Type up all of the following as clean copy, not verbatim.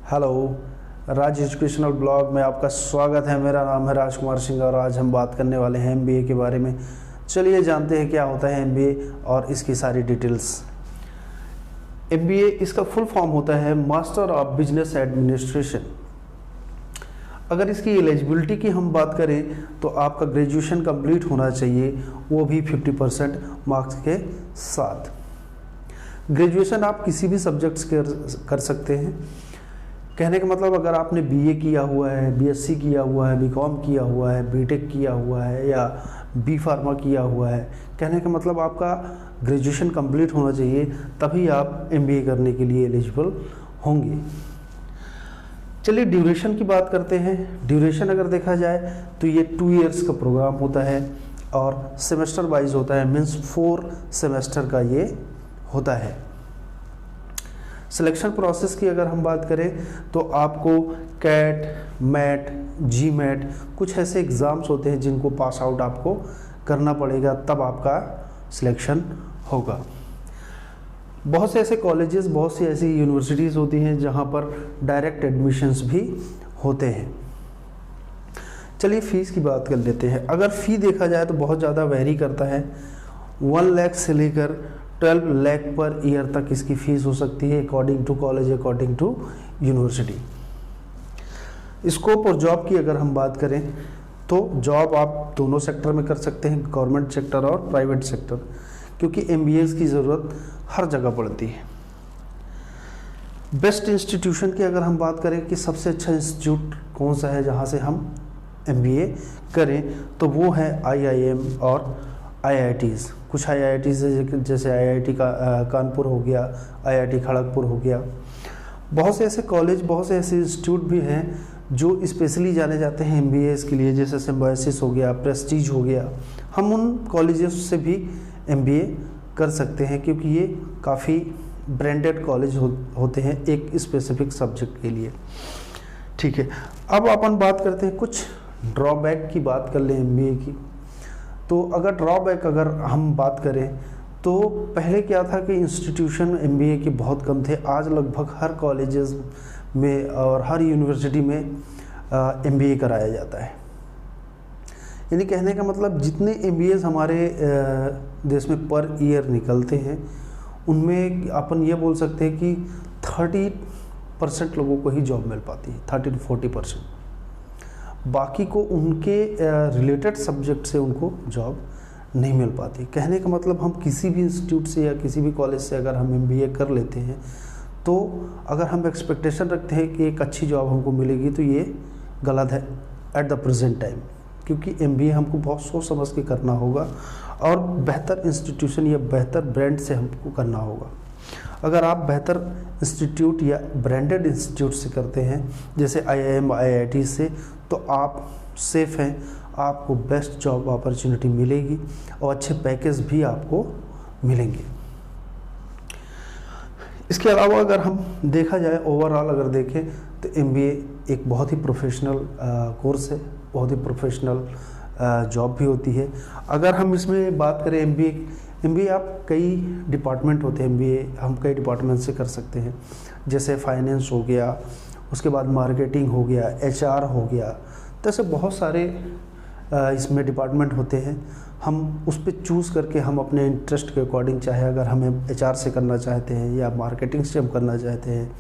Hello, राज educational blog में आपका स्वागत है। मेरा नाम है राजकुमार सिंह और आज हम बात करने वाले हैं एमबीए के बारे में। चलिए जानते हैं क्या होता है एमबीए और इसकी सारी डिटेल्स। एमबीए इसका फुल फॉर्म होता है मास्टर ऑफ बिजनेस एडमिनिस्ट्रेशन। अगर इसकी एलिजिबिलिटी की हम बात करें तो आपका ग्रेजुएशन कंप्लीट होना चाहिए, वो भी 50% मार्क्स के साथ। ग्रेजुएशन आप किसी भी सब्जेक्ट्स कर सकते हैं। कहने का मतलब अगर आपने बीए किया हुआ है, बीएससी किया हुआ है, बीकॉम किया हुआ है, बीटेक किया हुआ है या बी फार्मा किया हुआ है, कहने का मतलब आपका ग्रेजुएशन कंप्लीट होना चाहिए, तभी आप एमबीए करने के लिए एलिजिबल होंगे। चलिए ड्यूरेशन की बात करते हैं। ड्यूरेशन अगर देखा जाए तो ये 2 इयर्स का प्रोग्राम होता है और सेमेस्टर वाइज होता है, मीन्स 4 सेमेस्टर का ये होता है। सिलेक्शन प्रोसेस की अगर हम बात करें तो आपको कैट, मैट, जी मैट कुछ ऐसे एग्ज़ाम्स होते हैं जिनको पास आउट आपको करना पड़ेगा, तब आपका सिलेक्शन होगा। बहुत से ऐसे कॉलेजेस, बहुत सी ऐसी यूनिवर्सिटीज़ होती हैं जहां पर डायरेक्ट एडमिशन्स भी होते हैं। चलिए फ़ीस की बात कर लेते हैं। अगर फ़ी देखा जाए तो बहुत ज़्यादा वेरी करता है। 1 लाख से लेकर 12 लाख पर ईयर तक इसकी फ़ीस हो सकती है, according to college, according to university. Scope और जॉब की अगर हम बात करें तो जॉब आप दोनों सेक्टर में कर सकते हैं, गवर्नमेंट सेक्टर और प्राइवेट सेक्टर, क्योंकि एमबीए की ज़रूरत हर जगह पड़ती है। बेस्ट इंस्टीट्यूशन की अगर हम बात करें कि सबसे अच्छा इंस्टीट्यूट कौन सा है जहाँ से हम एमबीए करें, तो वो है आईआईएम और आईआईटीज़। कुछ आईआईटीज़ जैसे आईआईटी कानपुर हो गया, आईआईटी खड़गपुर हो गया। बहुत से ऐसे कॉलेज, बहुत से ऐसे इंस्टीट्यूट भी हैं जो स्पेशली जाने जाते हैं एमबीए के लिए, जैसे सिम्बायोसिस हो गया, प्रेस्टीज हो गया। हम उन कॉलेजेस से भी एमबीए कर सकते हैं क्योंकि ये काफ़ी ब्रांडेड कॉलेज होते हैं एक स्पेसिफिक सब्जेक्ट के लिए। ठीक है, अब अपन बात करते हैं, कुछ ड्रॉबैक की बात कर लें एमबीए की। तो अगर ड्रॉबैक अगर हम बात करें तो पहले क्या था कि इंस्टीट्यूशन एमबीए के बहुत कम थे। आज लगभग हर कॉलेजेस में और हर यूनिवर्सिटी में एमबीए कराया जाता है। यानी कहने का मतलब जितने एमबीएस हमारे देश में पर ईयर निकलते हैं उनमें अपन ये बोल सकते हैं कि 30% लोगों को ही जॉब मिल पाती है, 30 to 40%। बाकी को उनके रिलेटेड सब्जेक्ट से उनको जॉब नहीं मिल पाती। कहने का मतलब हम किसी भी इंस्टीट्यूट से या किसी भी कॉलेज से अगर हम एमबीए कर लेते हैं तो अगर हम एक्सपेक्टेशन रखते हैं कि एक अच्छी जॉब हमको मिलेगी तो ये गलत है एट द प्रेजेंट टाइम, क्योंकि एमबीए हमको बहुत सोच समझ के करना होगा और बेहतर इंस्टीट्यूशन या बेहतर ब्रांड से हमको करना होगा। अगर आप बेहतर इंस्टीट्यूट या ब्रांडेड इंस्टीट्यूट से करते हैं जैसे आईआईएम, आईआईटी से, तो आप सेफ हैं, आपको बेस्ट जॉब अपॉर्चुनिटी मिलेगी और अच्छे पैकेज भी आपको मिलेंगे। इसके अलावा अगर हम देखा जाए ओवरऑल अगर देखें तो एमबीए एक बहुत ही प्रोफेशनल कोर्स है, बहुत ही प्रोफेशनल जॉब भी होती है। अगर हम इसमें बात करें एमबीए आप कई डिपार्टमेंट होते हैं, एमबीए हम कई डिपार्टमेंट से कर सकते हैं, जैसे फाइनेंस हो गया, उसके बाद मार्केटिंग हो गया, एचआर हो गया, तो ऐसे बहुत सारे इसमें डिपार्टमेंट होते हैं। हम उस पर चूज़ करके हम अपने इंटरेस्ट के अकॉर्डिंग, चाहे अगर हमें एचआर से करना चाहते हैं या मार्केटिंग से हम करना चाहते हैं,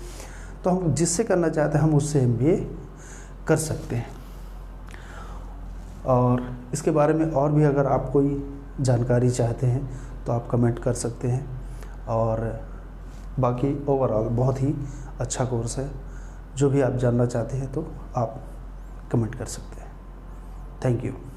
तो हम जिससे करना चाहते हैं हम उससे एमबीए कर सकते हैं। और इसके बारे में और भी अगर आप कोई जानकारी चाहते हैं तो आप कमेंट कर सकते हैं। और बाकी ओवरऑल बहुत ही अच्छा कोर्स है, जो भी आप जानना चाहते हैं तो आप कमेंट कर सकते हैं। Thank you.